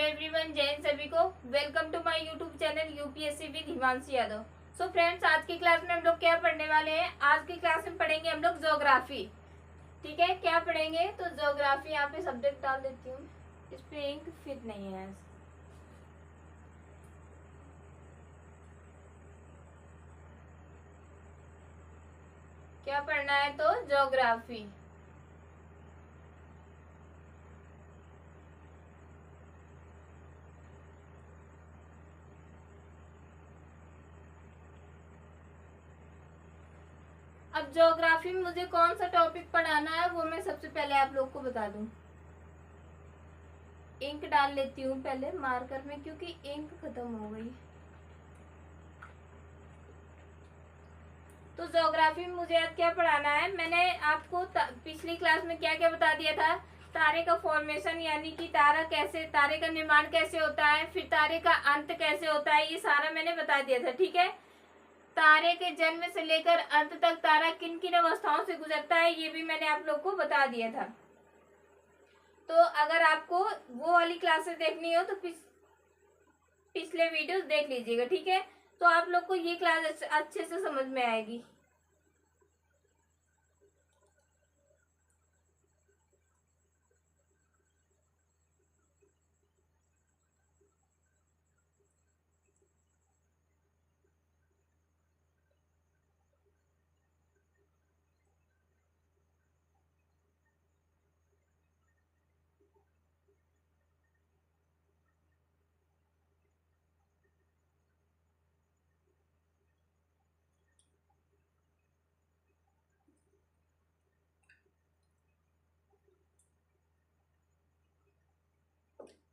Everyone, जय हिंद सभी को। Welcome to my YouTube channel UPSC with Himanshi Yadav. So friends, आज की क्लास में हम लोग क्या पढ़ने वाले हैं? आज की क्लास में पढ़ेंगे हम लोग ज्योग्राफी। ठीक है, क्या पढ़ेंगे? तो ज्योग्राफी, यहाँ पे सब्जेक्ट डाल देती हूँ, इस पे इंक फिट नहीं है। क्या पढ़ना है? तो ज्योग्राफी। अब ज्योग्राफी में मुझे कौन सा टॉपिक पढ़ाना है वो मैं सबसे पहले आप लोग को बता दूं। इंक डाल लेती हूँ पहले मार्कर में, क्योंकि इंक खत्म हो गई। तो ज्योग्राफी में मुझे आज क्या पढ़ाना है? मैंने आपको पिछली क्लास में क्या क्या बता दिया था। तारे का फॉर्मेशन, यानी कि तारे का निर्माण कैसे होता है, फिर तारे का अंत कैसे होता है, ये सारा मैंने बता दिया था। ठीक है, तारे के जन्म से लेकर अंत तक तारा किन किन अवस्थाओं से गुजरता है, ये भी मैंने आप लोग को बता दिया था। तो अगर आपको वो वाली क्लासेस देखनी हो तो पिछले वीडियोस देख लीजिएगा। ठीक है, तो आप लोग को ये क्लास अच्छे से समझ में आएगी।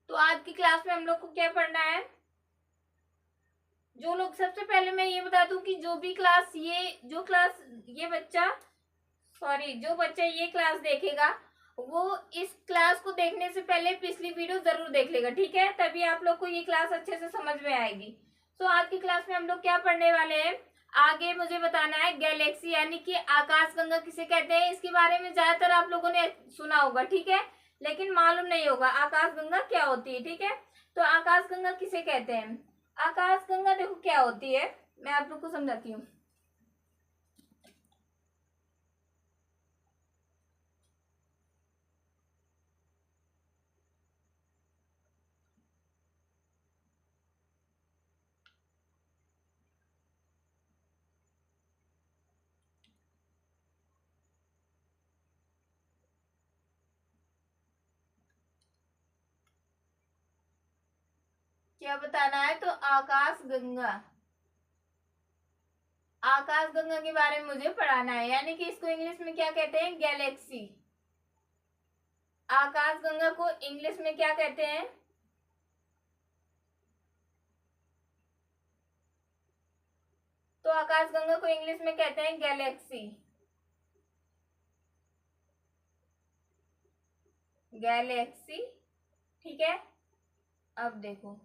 तो आज की क्लास में हम लोग को क्या पढ़ना है? जो लोग, सबसे पहले मैं ये बता दूं कि जो बच्चा ये क्लास देखेगा वो इस क्लास को देखने से पहले पिछली वीडियो जरूर देख लेगा। ठीक है, तभी आप लोग को ये क्लास अच्छे से समझ में आएगी। तो आज की क्लास में हम लोग क्या पढ़ने वाले हैं? आगे मुझे बताना है गैलेक्सी, यानी कि आकाशगंगा किसे कहते हैं। इसके बारे में ज्यादातर आप लोगों ने सुना होगा, ठीक है, लेकिन मालूम नहीं होगा आकाशगंगा क्या होती है। ठीक है, तो आकाशगंगा किसे कहते हैं? आकाशगंगा देखो क्या होती है, मैं आप लोग को समझाती हूँ। क्या बताना है? तो आकाशगंगा के बारे में मुझे पढ़ाना है, यानी कि इसको इंग्लिश में क्या कहते हैं? गैलेक्सी। आकाशगंगा को इंग्लिश में क्या कहते हैं? तो आकाशगंगा को इंग्लिश में कहते हैं गैलेक्सी। गैलेक्सी, ठीक है। अब देखो,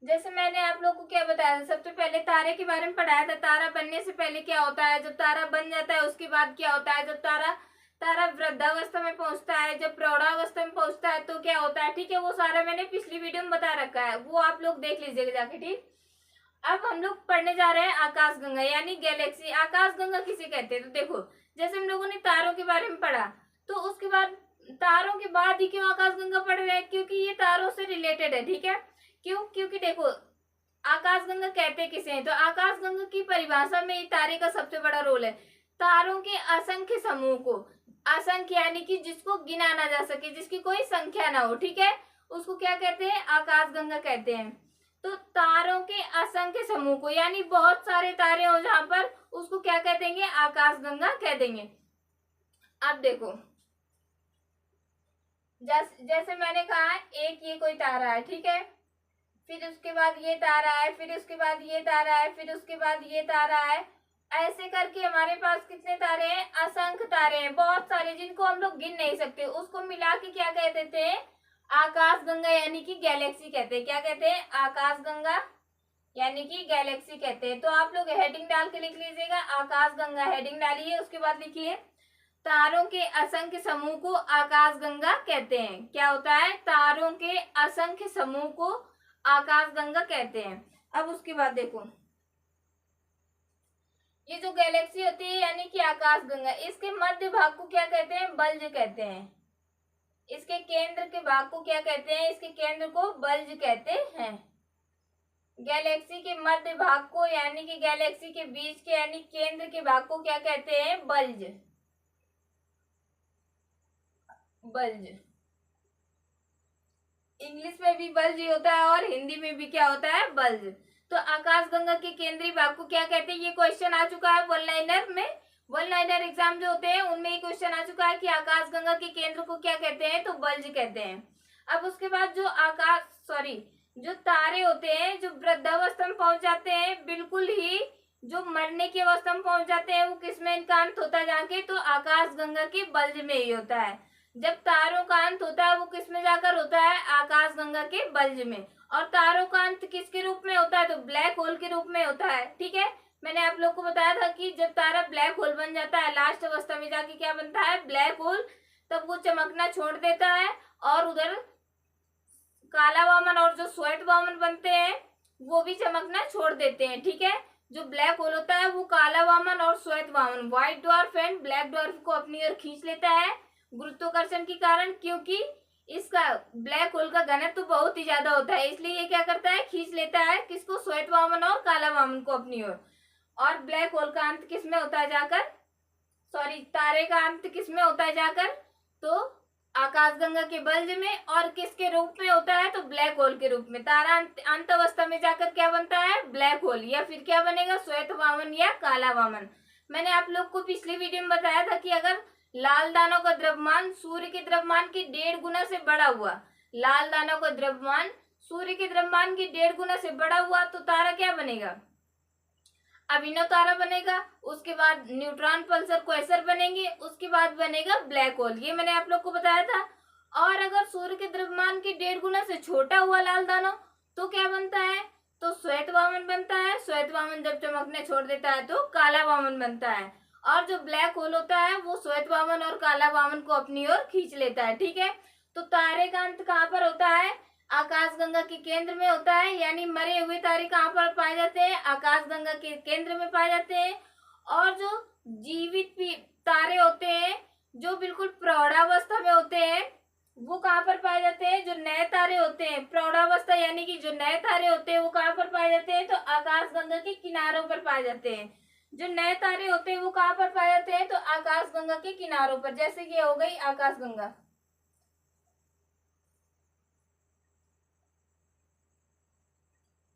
जैसे मैंने आप लोग को क्या बताया था, सबसे पहले तारे के बारे में पढ़ाया था। तारा बनने से पहले क्या होता है, जब तारा बन जाता है उसके बाद क्या होता है, जब तारा वृद्धावस्था में पहुंचता है, जब प्रौढ़ावस्था में पहुंचता है तो क्या होता है। ठीक है, वो सारा मैंने पिछली वीडियो में बता रखा है, वो आप लोग देख लीजिएगा जाके। ठीक, अब हम लोग पढ़ने जा रहे हैं आकाशगंगा यानी गैलेक्सी। आकाशगंगा किसे कहते हैं? तो देखो, जैसे हम लोगों ने तारों के बारे में पढ़ा, तो उसके बाद तारों के बाद ही क्यों आकाशगंगा पढ़ रहे हैं? क्योंकि ये तारों से रिलेटेड है। ठीक है, क्यों? क्योंकि देखो, आकाशगंगा कहते किसे हैं? तो आकाशगंगा की परिभाषा में ये तारे का सबसे बड़ा रोल है। तारों के असंख्य समूह को, असंख्य यानी कि जिसको गिना ना जा सके, जिसकी कोई संख्या ना हो, ठीक है, उसको क्या कहते हैं? आकाशगंगा कहते हैं। तो तारों के असंख्य समूह को, यानी बहुत सारे तारे हो जहां पर, उसको क्या कह देंगे? आकाशगंगा कह देंगे। अब देखो, जैसे मैंने कहा, एक ये कोई तारा है, ठीक है, फिर उसके बाद ये तारा है, फिर उसके बाद ये तारा है, फिर उसके बाद ये तारा है। ऐसे करके हमारे पास कितने तारे हैं? असंख्य तारे हैं, बहुत सारे, जिनको हम लोग गिन नहीं सकते। उसको मिला के क्या कह देते हैं? आकाशगंगा यानी कि गैलेक्सी कहते हैं। क्या कहते हैं? आकाशगंगा यानी कि गैलेक्सी कहते हैं। तो आप लोग हेडिंग डाल के लिख लीजिएगा, आकाशगंगा हेडिंग डालिए, उसके बाद लिखिए तारों के असंख्य समूह को आकाशगंगा कहते हैं। क्या होता है? तारों के असंख्य समूह को आकाशगंगा कहते हैं। अब उसके बाद देखो, ये जो गैलेक्सी होती है यानी कि आकाशगंगा, इसके मध्य भाग को क्या कहते हैं? बल्ज कहते हैं। इसके केंद्र के भाग को क्या कहते हैं? इसके केंद्र को बल्ज कहते हैं। गैलेक्सी के मध्य भाग को यानी कि गैलेक्सी के बीच के यानी केंद्र के भाग को क्या कहते हैं? बल्ज। बल्ज इंग्लिश में भी बल्ज ही होता है और हिंदी में भी क्या होता है? बल्ज। तो आकाशगंगा के केंद्रीय भाग को क्या कहते हैं? ये क्वेश्चन आ चुका है वन लाइनर में। वन लाइनर एग्जाम जो होते हैं उनमें ये क्वेश्चन आ चुका है कि आकाशगंगा के केंद्र को क्या कहते हैं? तो बल्ज कहते हैं। अब उसके बाद जो तारे होते हैं जो वृद्धावस्था में पहुंच जाते हैं, बिल्कुल ही जो मरने की अवस्था में पहुंच जाते हैं, वो किसमें इनका अंत होता है जाके? तो आकाशगंगा के बल्ज में ही होता है। जब तारों का अंत होता है वो किस में जाकर होता है? आकाशगंगा के बल्ज में। और तारों का अंत किसके रूप में होता है? तो ब्लैक होल के रूप में होता है। ठीक है, मैंने आप लोग को बताया था कि जब तारा ब्लैक होल बन जाता है, लास्ट अवस्था में जाके क्या बनता है? Black hole. तब वो चमकना छोड़ देता है और उधर काला वामन और जो श्वेत वामन बनते हैं वो भी चमकना छोड़ देते हैं। ठीक है, जो ब्लैक होल होता है वो काला वामन और श्वेत वामन, white dwarf and black dwarf को अपनी ओर खींच लेता है गुरुत्वाकर्षण के कारण, क्योंकि इसका ब्लैक होल का घनत्व तो बहुत ही ज्यादा होता है, इसलिए ये क्या करता है? खींच लेता है किसको? श्वेत वामन और काला वामन को अपनी ओर। और ब्लैक होल का अंत किस में होता है जाकर? तारे का अंत किस में होता है जाकर? तो आकाशगंगा के बल्ज में। और किसके रूप में होता है? तो ब्लैक होल के रूप में। तारा अंत अवस्था में जाकर क्या बनता है? ब्लैक होल, या फिर क्या बनेगा? श्वेत वामन या काला वामन। मैंने आप लोग को पिछली वीडियो में बताया था कि अगर लाल दानों का द्रव्यमान सूर्य के द्रव्यमान की 1.5 गुना से बड़ा हुआ, लाल दानों का द्रव्यमान सूर्य के द्रव्यमान की 1.5 गुना से बड़ा हुआ, तो तारा क्या बनेगा? अभिनव तारा बनेगा। उसके बाद न्यूट्रॉन पल्सर क्वेसर बनेंगे। उसके बाद बनेगा ब्लैक होल। ये मैंने आप लोग को बताया था। और अगर सूर्य के द्रव्यमान की 1.5 गुना से छोटा हुआ लाल दानव, तो क्या बनता है? तो श्वेत वामन बनता है। श्वेत वामन जब चमकने छोड़ देता है तो काला वामन बनता है। और जो ब्लैक होल होता है वो श्वेत वामन और काला वामन को अपनी ओर खींच लेता है। ठीक है, तो तारे का अंत कहाँ पर होता है? आकाशगंगा के केंद्र में होता है। यानी मरे हुए तारे कहाँ पर पाए जाते हैं? आकाशगंगा के केंद्र में पाए जाते हैं। और जो जीवित तारे होते हैं जो बिल्कुल प्रौढ़ावस्था में होते हैं, वो कहाँ पर पाए जाते हैं? जो नए तारे होते हैं प्रौढ़ावस्था यानी कि जो नए तारे होते हैं वो कहाँ पर पाए जाते हैं? तो आकाशगंगा के किनारों पर पाए जाते हैं। जो नए तारे होते हैं वो कहाँ पर पाए जाते हैं? तो आकाशगंगा के किनारों पर। जैसे कि हो गई आकाशगंगा।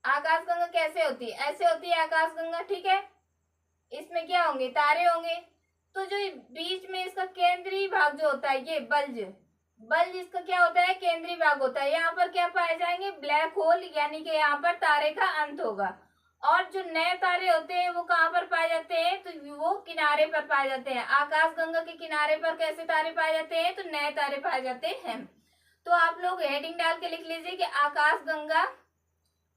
आकाशगंगा कैसे होती है? ऐसे होती है आकाशगंगा। ठीक है, इसमें क्या होंगे? तारे होंगे। तो जो बीच में इसका केंद्रीय भाग जो होता है, ये बल्ज, बल्ज इसका क्या होता है? केंद्रीय भाग होता है। यहाँ पर क्या पाए जाएंगे? ब्लैक होल, यानी कि यहाँ पर तारे का अंत होगा। और जो नए तारे होते हैं वो कहाँ पर पाए जाते हैं? तो वो किनारे पर पाए जाते हैं। आकाशगंगा के किनारे पर कैसे तारे पाए जाते हैं? तो नए तारे पाए जाते हैं। तो आप लोग हेडिंग डाल के लिख लीजिए कि आकाशगंगा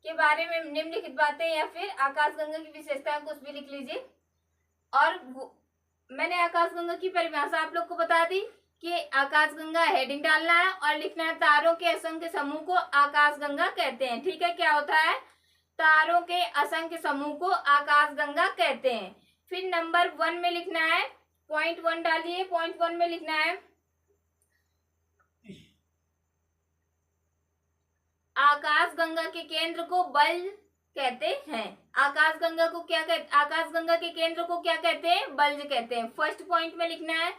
के बारे में निम्नलिखित बातें, या फिर आकाशगंगा की विशेषताएं, कुछ भी लिख लीजिए। और मैंने आकाशगंगा की परिभाषा आप लोग को बता दी कि आकाशगंगा हेडिंग डालना है और लिखना है तारों के असंख्य समूह को आकाशगंगा कहते हैं। ठीक है, क्या होता है? तारों के असंख्य समूह को आकाशगंगा कहते हैं। फिर नंबर 1 में लिखना है, पॉइंट 1 डालिए। पॉइंट 1 में लिखना है आकाशगंगा के केंद्र को बल्ज कहते हैं। आकाशगंगा को क्या कहते? आकाशगंगा के केंद्र को क्या कहते हैं? बल्ज कहते हैं। फर्स्ट पॉइंट में लिखना है।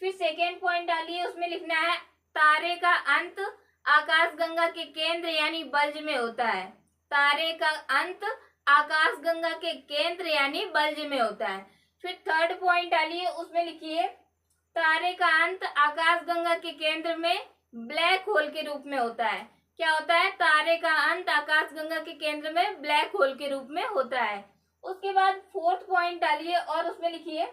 फिर सेकेंड पॉइंट डालिए, उसमें लिखना है तारे का अंत आकाशगंगा के केंद्र यानी बल्ज में होता है। तारे का अंत आकाशगंगा के केंद्र यानी बल्ज में होता है। फिर थर्ड पॉइंट डालिए, उसमें लिखिए तारे का अंत आकाशगंगा के केंद्र में ब्लैक होल के रूप में होता है। क्या होता है? तारे का अंत आकाशगंगा के केंद्र में ब्लैक होल के रूप में होता है। उसके बाद फोर्थ पॉइंट डालिए और उसमें लिखिए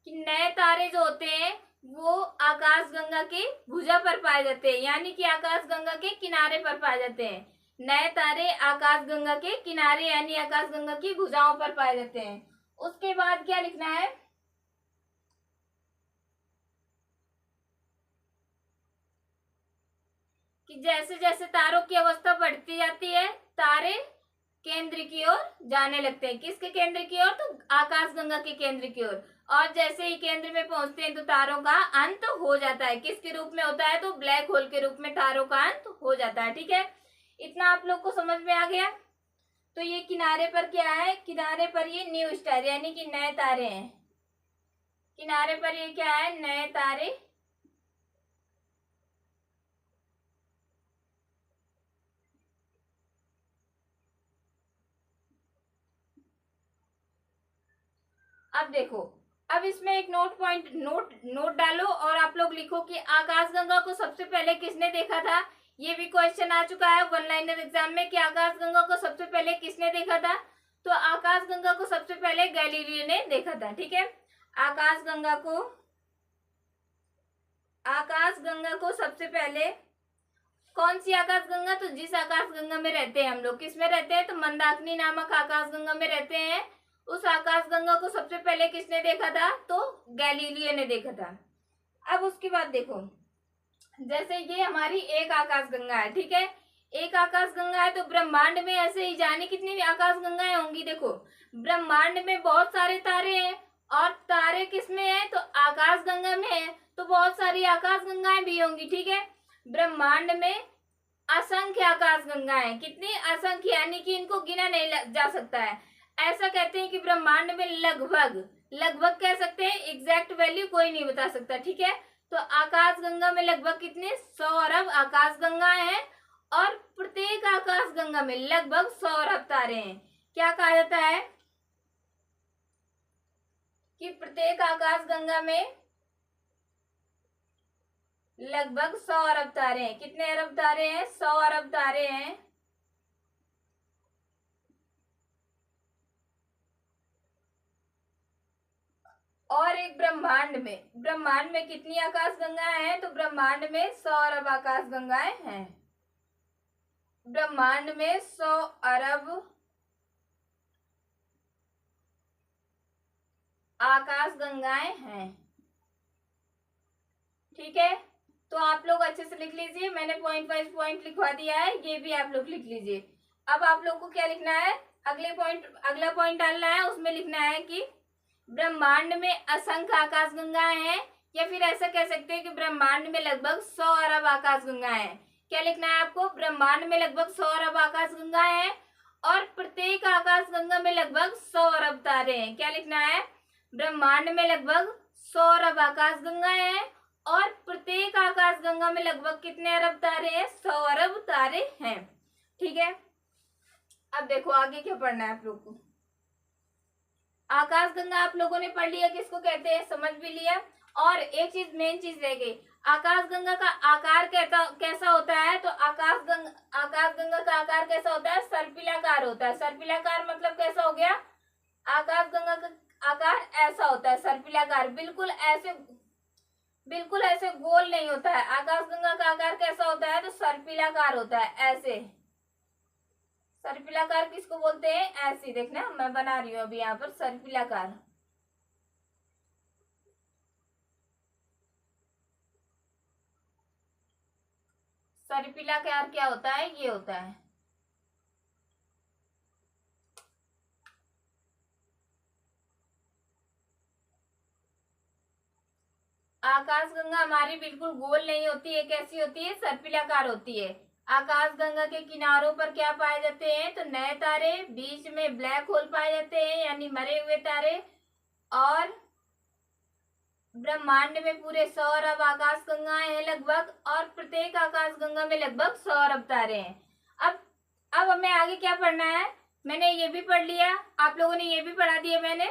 कि नए तारे जो होते हैं वो आकाशगंगा की भुजा पर पाए जाते हैं, यानी कि आकाशगंगा के किनारे पर पाए जाते हैं। नए तारे आकाशगंगा के किनारे यानी आकाशगंगा की भुजाओं पर पाए जाते हैं। उसके बाद क्या लिखना है? कि जैसे जैसे तारों की अवस्था बढ़ती जाती है, तारे केंद्र की ओर जाने लगते हैं। किसके केंद्र की ओर? तो आकाशगंगा के केंद्र की ओर। और जैसे ही केंद्र में पहुंचते हैं तो तारों का अंत हो जाता है। किसके रूप में होता है? तो ब्लैक होल के रूप में तारों का अंत हो जाता है। ठीक है, इतना आप लोग को समझ में आ गया। तो ये किनारे पर क्या है? किनारे पर ये न्यू स्टार यानी कि नए तारे हैं। किनारे पर ये क्या है? नए तारे। अब देखो, अब इसमें एक नोट डालो और आप लोग लिखो कि आकाशगंगा को सबसे पहले किसने देखा था। ये भी क्वेश्चन आ चुका है वन लाइनर एग्जाम में कि आकाशगंगा को सबसे पहले किसने देखा था। तो आकाशगंगा को सबसे पहले गैलीलियो ने देखा था। ठीक है, आकाशगंगा को सबसे पहले, कौन सी आकाशगंगा? तो जिस आकाशगंगा में रहते हैं हम लोग, किस में रहते हैं? तो मंदाकिनी नामक आकाशगंगा में रहते हैं। उस आकाशगंगा को सबसे पहले किसने देखा था? तो गैलीलियो ने देखा था। अब उसके बाद देखो, जैसे ये हमारी एक आकाशगंगा है। ठीक है, एक आकाशगंगा है, तो ब्रह्मांड में ऐसे ही जाने कितनी आकाशगंगाएं होंगी। देखो, ब्रह्मांड में बहुत सारे तारे हैं और तारे किसमें है? तो आकाशगंगा में है, तो बहुत सारी आकाशगंगाएं भी होंगी। ठीक है, ब्रह्मांड में असंख्य आकाशगंगाएं, कितनी? असंख्य, यानी कि इनको गिना नहीं जा सकता है। ऐसा कहते हैं कि ब्रह्मांड में लगभग कह सकते हैं, एग्जैक्ट वैल्यू कोई नहीं बता सकता। ठीक है, तो आकाशगंगा में लगभग कितने? 100 अरब आकाशगंगाएं हैं और प्रत्येक आकाशगंगा में लगभग 100 अरब तारे हैं। क्या कहा जाता है कि प्रत्येक आकाशगंगा में लगभग 100 अरब तारे हैं। कितने अरब तारे हैं? 100 अरब तारे हैं। और एक ब्रह्मांड में कितनी आकाशगंगाएं हैं? तो ब्रह्मांड में 100 अरब आकाशगंगाएं हैं। ब्रह्मांड में 100 अरब आकाशगंगाएं हैं। ठीक है, तो आप लोग अच्छे से लिख लीजिए। मैंने पॉइंट वाइज पॉइंट लिखवा दिया है, ये भी आप लोग लिख लीजिए। अब आप लोग को क्या लिखना है? अगला पॉइंट डालना है। उसमें लिखना है कि ब्रह्मांड में असंख्य आकाशगंगाएं हैं, या फिर ऐसा कह सकते हैं कि ब्रह्मांड में लगभग 100 अरब आकाशगंगाएं हैं। क्या लिखना है आपको? ब्रह्मांड में लगभग 100 अरब आकाशगंगाएं हैं और प्रत्येक आकाशगंगा में लगभग 100 अरब तारे हैं। क्या लिखना है? ब्रह्मांड में लगभग 100 अरब आकाशगंगाएं हैं और प्रत्येक आकाशगंगा में लगभग कितने अरब तारे हैं? 100 अरब तारे हैं। ठीक है, अब देखो आगे क्या पढ़ना है आप लोग को। आकाशगंगा आप लोगों ने पढ़ लिया, किसको कहते हैं, समझ भी लिया। और एक चीज, मेन चीज रह गई, आकाशगंगा का आकार कैसा होता है? तो आकाशगंगा का आकार कैसा होता है? सर्पिलाकार होता है। सर्पिलाकार मतलब कैसा हो गया? आकाशगंगा का आकार ऐसा होता है, सर्पिलाकार। बिल्कुल ऐसे गोल नहीं होता है। आकाशगंगा का आकार कैसा होता है? तो सर्पिलाकार होता है, ऐसे। सर्पिलाकार किसको बोलते हैं? ऐसे देखना, मैं बना रही हूँ अभी यहाँ पर सर्पिलाकार। सर्पिलाकार क्या होता है? ये होता है। आकाशगंगा हमारी बिल्कुल गोल नहीं होती है, कैसी होती है? सर्पिलाकार होती है। आकाशगंगा के किनारों पर क्या पाए जाते हैं? तो नए तारे, बीच में ब्लैक होल पाए जाते हैं यानी मरे हुए तारे, और ब्रह्मांड में पूरे 100 अरब आकाशगंगाएं हैं लगभग, और प्रत्येक आकाशगंगा में लगभग 100 अरब तारे हैं। अब हमें आगे क्या पढ़ना है? मैंने ये भी पढ़ लिया, आप लोगों ने ये भी पढ़ा दिया मैंने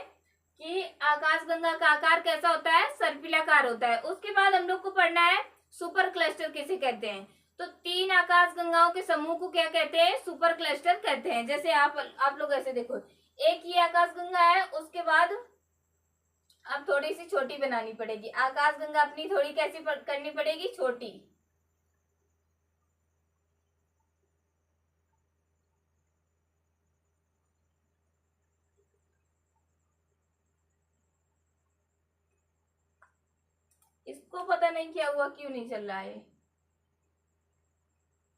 कि आकाशगंगा का आकार कैसा होता है? सर्पिलाकार होता है। उसके बाद हम लोग को पढ़ना है सुपर क्लस्टर किसे कहते हैं। तो 3 आकाशगंगाओं के समूह को क्या कहते हैं? सुपर क्लस्टर कहते हैं। जैसे आप लोग ऐसे देखो, एक ही आकाशगंगा है, उसके बाद अब थोड़ी सी छोटी बनानी पड़ेगी आकाशगंगा, अपनी थोड़ी कैसी करनी पड़ेगी? छोटी। इसको पता नहीं क्या हुआ, क्यों नहीं चल रहा है।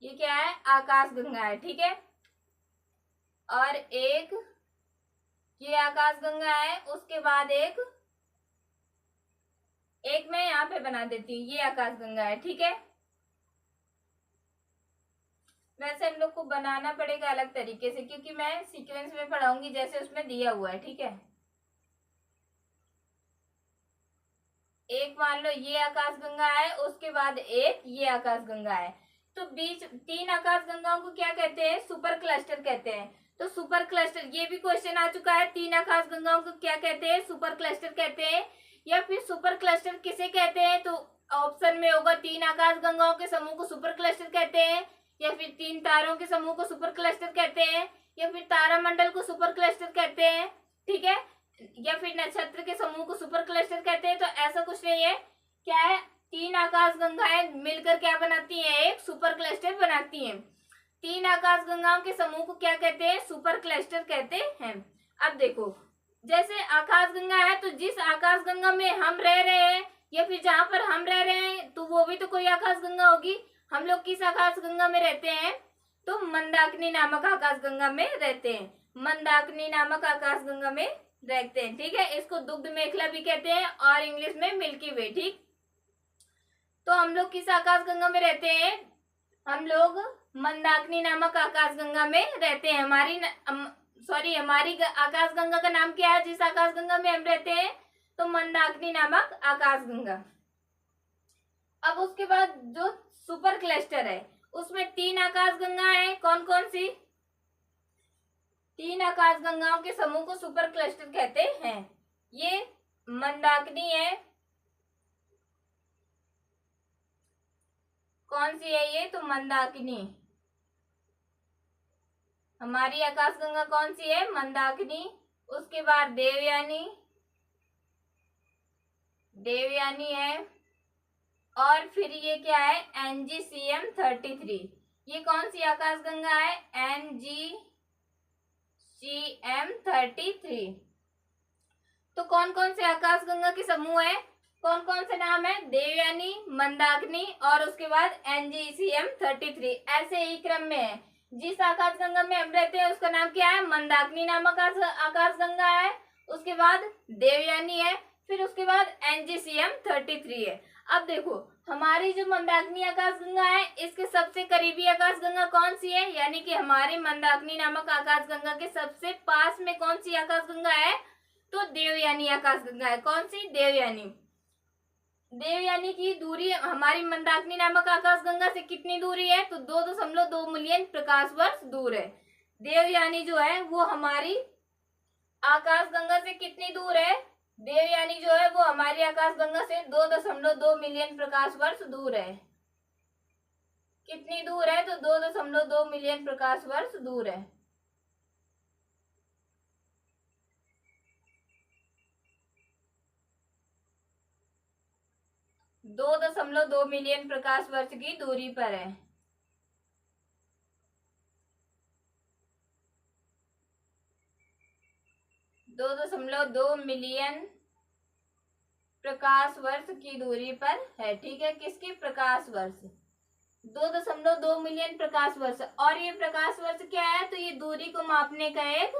ये क्या है, आकाश गंगा है, ठीक है। और एक ये आकाश गंगा है, उसके बाद एक मैं यहाँ पे बना देती हूँ, ये आकाश गंगा है, ठीक है। वैसे हम लोग को बनाना पड़ेगा अलग तरीके से, क्योंकि मैं सीक्वेंस में पढ़ाऊंगी जैसे उसमें दिया हुआ है, ठीक है। एक मान लो ये आकाश गंगा है, उसके बाद एक ये आकाश गंगा है, तो बीच 3 आकाश गंगाओं को क्या कहते हैं, सुपर क्लस्टर कहते हैं। तो सुपर क्लस्टर, ये भी क्वेश्चन आ चुका है, 3 आकाश गंगाओं को क्या कहते हैं, सुपर क्लस्टर कहते हैं। या फिर सुपर क्लस्टर किसे कहते हैं, तो ऑप्शन में होगा 3 आकाश गंगाओं के समूह को सुपर क्लस्टर कहते हैं, या फिर 3 तारों के समूह को सुपर क्लस्टर कहते हैं, या फिर तारामंडल को सुपर क्लस्टर कहते हैं, ठीक है, या फिर नक्षत्र के समूह को सुपर क्लस्टर कहते हैं। तो ऐसा कुछ नहीं है, क्या है, 3 आकाश गंगाएं मिलकर क्या बनाती हैं, एक सुपर क्लस्टर बनाती हैं। 3 आकाश गंगाओं के समूह को क्या कहते हैं, सुपर क्लस्टर कहते हैं। अब देखो, जैसे आकाश गंगा है, तो जिस आकाश गंगा में हम रह रहे हैं या फिर जहां पर हम रह रहे हैं, तो वो भी तो कोई आकाश गंगा होगी। हम लोग किस आकाश गंगा में रहते हैं, तो मंदाकिनी नामक आकाश गंगा में रहते हैं, मंदाकिनी नामक आकाश गंगा में रहते हैं, ठीक है। इसको दुग्ध मेखला भी कहते हैं और इंग्लिश में मिल्की वे, ठीक। तो हम लोग किस आकाश गंगा में रहते हैं, हम लोग मंदाकिनी नामक आकाश गंगा में रहते हैं। हमारी आकाश गंगा का नाम क्या है, जिस आकाश गंगा में हम रहते हैं, तो मंदाकिनी नामक आकाश गंगा। अब उसके बाद जो सुपर क्लस्टर है, उसमें 3 आकाश गंगा है, कौन कौन सी, 3 आकाश गंगाओं के समूह को सुपर क्लस्टर कहते हैं। ये मंदाकिनी है, कौन सी है ये, तो मंदाकिनी। हमारी आकाश गंगा कौन सी है, मंदाकिनी। उसके बाद देवयानी है, और फिर ये क्या है, NGCM 33। ये कौन सी आकाश गंगा है, NGCM 33। तो कौन कौन से आकाश गंगा के समूह है, कौन कौन से नाम है, देवयानी, मंदाकिनी और उसके बाद NGCM 33, ऐसे ही क्रम में है। जिस आकाश गंगा में हम रहते हैं उसका नाम क्या है, मंदाकिनी नामक आकाश गंगा है, उसके बाद देवयानी है, फिर उसके बाद NGCM 33 है। अब देखो, हमारी जो मंदाकिनी आकाश गंगा है, इसके सबसे करीबी आकाश गंगा कौन सी है, यानी कि हमारी मंदाकिनी नामक आकाश गंगा के सबसे पास में कौन सी आकाश गंगा है, तो देवयानी आकाश गंगा है। कौन सी, देवयानी की दूरी हमारी मंदाकिनी नामक आकाश गंगा से कितनी दूरी है, तो 2.2 मिलियन प्रकाश वर्ष दूर है। देवयानी जो है वो हमारी आकाश गंगा से कितनी दूर है, देवयानी जो है वो हमारी आकाश गंगा से 2.2 मिलियन प्रकाश वर्ष दूर है। कितनी दूर है, तो 2.2 मिलियन प्रकाश वर्ष दूर है। 2.2 मिलियन प्रकाश वर्ष की दूरी पर है। दो दशमलव दो मिलियन प्रकाश वर्ष की दूरी पर है, ठीक है। किसकी, प्रकाश वर्ष, 2.2 मिलियन प्रकाश वर्ष। और ये प्रकाश वर्ष क्या है, तो ये दूरी को मापने का एक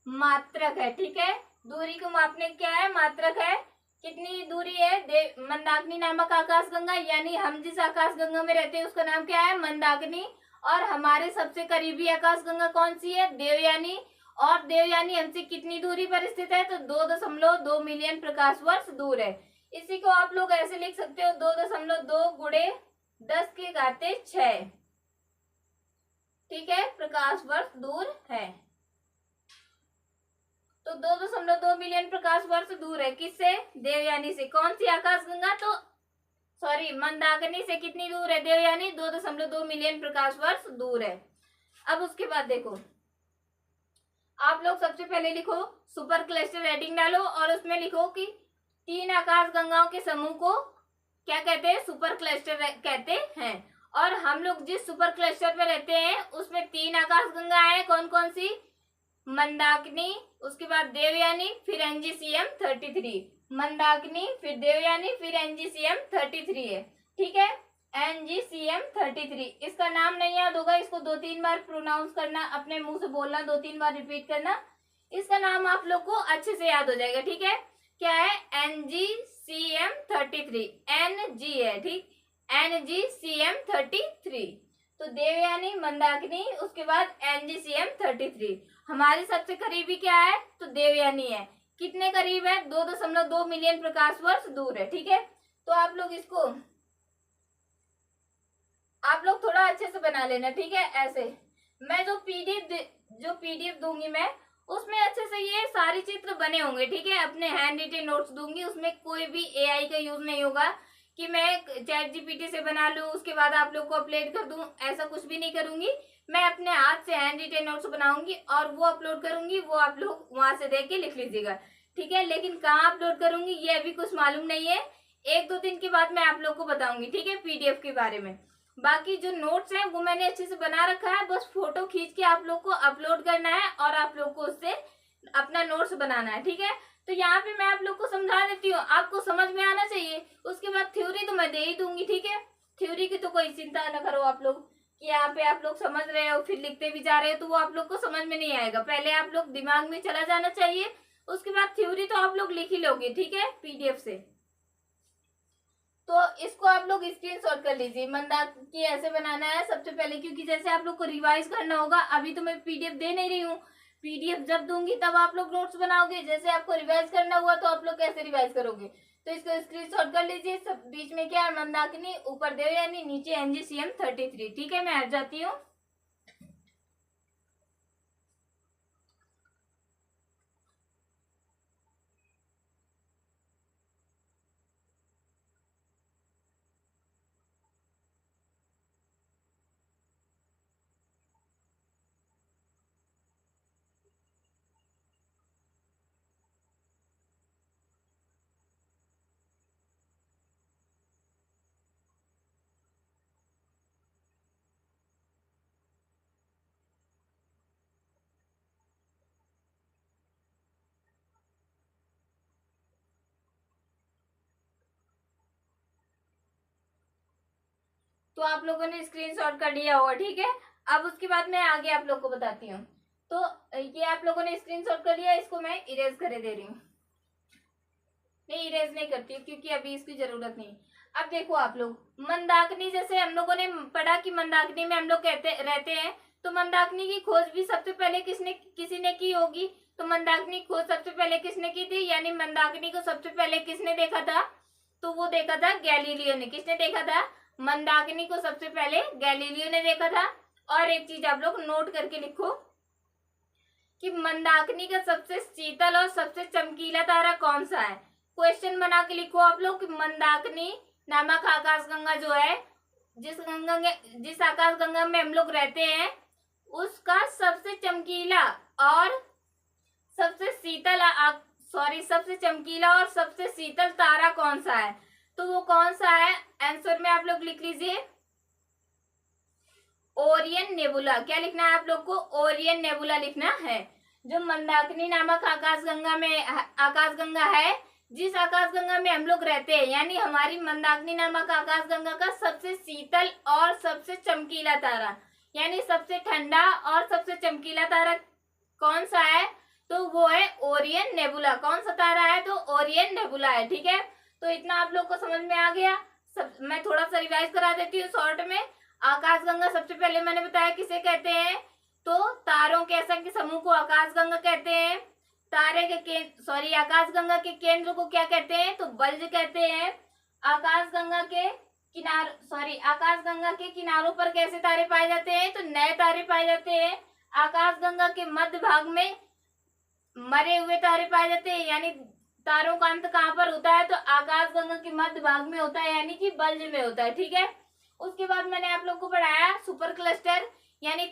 मात्रक है, ठीक है। दूरी को मापने क्या है, मात्रक है। कितनी दूरी है, मंदाकिनी नामक आकाश गंगा, यानी हम जिस आकाश गंगा में रहते हैं उसका नाम क्या है, मंदाकिनी। और हमारे सबसे करीबी आकाश गंगा कौन सी है, देवयानी। और देवयानी हमसे कितनी दूरी पर स्थित है, तो 2.2 मिलियन प्रकाश वर्ष दूर है। इसी को आप लोग ऐसे लिख सकते हो, 2.2 गुणे 10⁶, ठीक है, प्रकाश वर्ष दूर है। तो 2.2 मिलियन प्रकाश वर्ष दूर है, किससे, देवयानी से। कौन सी आकाश गंगा, तो मंदाकिनी से कितनी दूर है, देवयानी, 2.2 मिलियन प्रकाश वर्ष दूर है। अब उसके बाद देखो, आप लोग सबसे पहले लिखो सुपर क्लस्टर हेडिंग डालो और उसमें लिखो कि 3 आकाश गंगाओं के समूह को क्या कहते हैं, सुपर क्लस्टर कहते हैं। और हम लोग जिस सुपर क्लस्टर पे रहते हैं उसमें 3 आकाश गंगा है, कौन कौन सी, मंदाकिनी, उसके बाद देवयानी, फिर NGCM 33। मंदाकिनी, फिर देवयानी, फिर NGCM 33 है, ठीक है। NGCM33। इसका नाम नहीं याद होगा, इसको 2-3 बार प्रोनाउंस करना, अपने मुंह से बोलना, 2-3 बार रिपीट करना, इसका नाम आप लोग को अच्छे से याद हो जाएगा। ठीक है, क्या है? NGCM33, NG है, ठीक, NGCM33। तो देवयानी, मंदाकिनी, उसके बाद NGCM33। हमारे सबसे करीबी क्या है? तो देवयानी है। कितने करीब है? 2.2 मिलियन प्रकाश वर्ष दूर है। ठीक है, तो आप लोग इसको आप लोग थोड़ा अच्छे से बना लेना। ठीक है, ऐसे मैं जो पीडीएफ दूंगी मैं, उसमें अच्छे से ये सारे चित्र बने होंगे। ठीक है, अपने हैंड रिटेन नोट्स दूंगी, उसमें कोई भी एआई का यूज नहीं होगा कि मैं चैट जीपीटी से बना लूं उसके बाद आप लोग को अपलोड कर दूं, ऐसा कुछ भी नहीं करूंगी। मैं अपने हाथ से हैंड रिटेन नोट्स बनाऊंगी और वो अपलोड करूंगी, वो आप लोग वहां से देख के लिख लीजिएगा। ठीक है, लेकिन कहाँ अपलोड करूंगी ये अभी कुछ मालूम नहीं है, 1-2 दिन के बाद मैं आप लोग को बताऊंगी। ठीक है, पीडीएफ के बारे में। बाकी जो नोट्स हैं वो मैंने अच्छे से बना रखा है, बस फोटो खींच के आप लोग को अपलोड करना है और आप लोग को उससे अपना नोट्स बनाना है। ठीक है, तो यहाँ पे मैं आप लोग को समझा देती हूँ, आपको समझ में आना चाहिए। उसके बाद थ्योरी तो मैं दे ही दूंगी। ठीक है, थ्योरी की तो कोई चिंता ना करो आप लोग कि यहाँ पे आप लोग समझ रहे हो फिर लिखते भी जा रहे हो, तो वो आप लोग को समझ में नहीं आएगा। पहले आप लोग दिमाग में चला जाना चाहिए, उसके बाद थ्योरी तो आप लोग लिख ही लोगे। ठीक है, पीडीएफ से। तो इसको आप लोग स्क्रीनशॉट कर लीजिए। मंदाकिनी ऐसे बनाना है सबसे पहले, क्योंकि जैसे आप लोग को रिवाइज करना होगा। अभी तो मैं पीडीएफ दे नहीं रही हूँ, पीडीएफ जब दूंगी तब आप लोग नोट्स बनाओगे। जैसे आपको रिवाइज करना हुआ तो आप लोग कैसे रिवाइज करोगे? तो इसको स्क्रीनशॉट कर लीजिए। सब बीच में क्या है? मंदाकिनी, ऊपर देवयानी, नीचे NGCM33। ठीक है, मैं हट जाती हूँ। तो आप लोगों ने स्क्रीनशॉट कर लिया होगा। ठीक है, अब उसके बाद मैं आगे आप लोग को बताती हूँ। तो ये आप लोगों ने स्क्रीनशॉट कर लिया, इसको मैं इरेज करे दे रही हूँ। नहीं, इरेज नहीं करती क्योंकि अभी इसकी जरूरत नहीं। अब देखो आप लोग, मंदाकिनी जैसे हम लोगों ने पढ़ा कि मंदाकिनी में हम लोग रहते हैं, तो मंदाकिनी की खोज भी सबसे पहले किसी ने की होगी। तो मंदाकिनी की खोज सबसे पहले किसने की थी? यानी मंदाकिनी को सबसे पहले किसने देखा था? तो वो देखा था गैलीलियो ने। किसने देखा था? मंदाकिनी को सबसे पहले गैलीलियो ने देखा था। और एक चीज आप लोग नोट करके लिखो कि मंदाकिनी का सबसे शीतल और सबसे चमकीला तारा कौन सा है। क्वेश्चन बना के लिखो आप लोग कि मंदाकिनी नामक आकाशगंगा जो है, जिस आकाशगंगा में हम लोग रहते हैं, उसका सबसे चमकीला और सबसे चमकीला और सबसे शीतल तारा कौन सा है? तो वो कौन सा है? आंसर में आप लोग लिख लीजिए ओरियन नेबुला। क्या लिखना है आप लोग को? ओरियन नेबुला लिखना है। जो मंदाकिनी नामक आकाशगंगा है, जिस आकाशगंगा में हम लोग रहते हैं, यानी हमारी मंदाकिनी नामक आकाशगंगा का सबसे शीतल और सबसे चमकीला तारा, यानी सबसे ठंडा और सबसे चमकीला तारा कौन सा है? तो वो है ओरियन नेबुला। कौन सा तारा है? तो ओरियन नेबुला है। ठीक है, तो इतना आप लोग को समझ में आ गया। मैं थोड़ा सा रिवाइज करा देती हूँ शॉर्ट में। आकाशगंगा सबसे पहले मैंने बताया किसे कहते हैं? तो तारों के असंख्य समूह को आकाशगंगा कहते हैं। आकाशगंगा के केंद्र को क्या कहते हैं? तो बल्ज कहते हैं। आकाशगंगा के किनारों पर कैसे तारे पाए जाते हैं? तो नए तारे पाए जाते हैं। आकाशगंगा के मध्य भाग में मरे हुए तारे पाए जाते हैं, यानी तारों का अंत कहाँ पर होता है? तो आकाशगंगा के मध्य भाग में होता है, यानी कि बल्ज में होता है। ठीक है, उसके बाद मैंने आप लोग को पढ़ाया सुपर क्लस्टर, यानी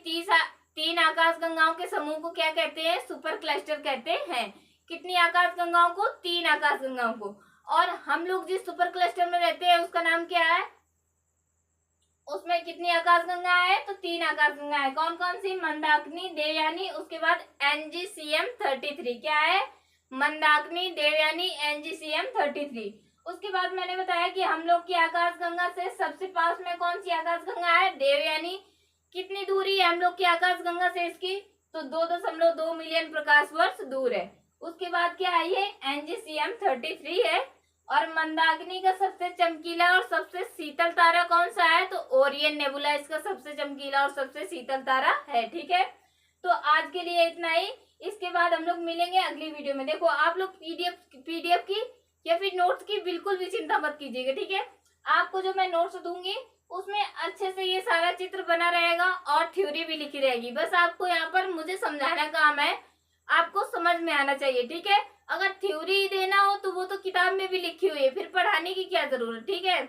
3 आकाशगंगाओं के समूह को क्या कहते हैं? सुपर क्लस्टर कहते हैं। कितनी आकाशगंगाओं को? 3 आकाशगंगाओं को। और हम लोग जिस सुपर क्लस्टर में रहते हैं उसका नाम क्या है? उसमें कितनी आकाशगंगा है? तो 3 आकाशगंगा है। कौन कौन सी? मंदाकिनी, देवयानी, उसके बाद NGCM33। क्या है? मंदाकिनी, देवयानी, NGCM33। उसके बाद मैंने बताया कि हम लोग की आकाशगंगा से सबसे पास में कौन सी आकाशगंगा है, देवयानी। कितनी दूरी है हम लोग की आकाशगंगा से इसकी, तो 2.2 मिलियन प्रकाश वर्ष दूर है। उसके बाद क्या है, ये NGCM 33 है। और मंदाकिनी का सबसे चमकीला और सबसे शीतल तारा कौन सा है, तो ओरियन नेबुला इसका सबसे चमकीला और सबसे शीतल तारा है। ठीक है, तो आज के लिए इतना ही। इसके बाद हम लोग मिलेंगे अगली वीडियो में। देखो आप लोग पीडीएफ की या फिर नोट्स की बिल्कुल भी चिंता मत कीजिएगा। ठीक है, आपको जो मैं नोट्स दूंगी उसमें अच्छे से ये सारा चित्र बना रहेगा और थ्योरी भी लिखी रहेगी। बस आपको यहाँ पर मुझे समझाना काम है, आपको समझ में आना चाहिए। ठीक है, अगर थ्योरी देना हो तो वो तो किताब में भी लिखी हुई है, फिर पढ़ाने की क्या जरूरत। ठीक है,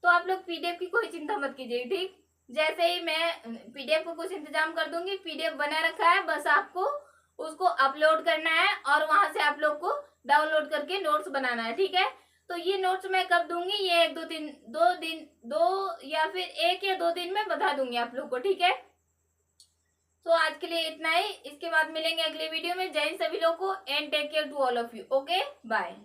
तो आप लोग पीडीएफ की कोई चिंता मत कीजिए। ठीक, जैसे ही मैं पीडीएफ को कुछ इंतजाम कर दूंगी, पीडीएफ बना रखा है, बस आपको उसको अपलोड करना है और वहां से आप लोग को डाउनलोड करके नोट्स बनाना है। ठीक है, तो ये नोट्स मैं कब दूंगी, ये 1-2 या फिर 1 या 2 दिन में बता दूंगी आप लोग को। ठीक है, तो आज के लिए इतना ही। इसके बाद मिलेंगे अगले वीडियो में। जय हिंद सभी लोग को, and take care to all of you. Okay, bye.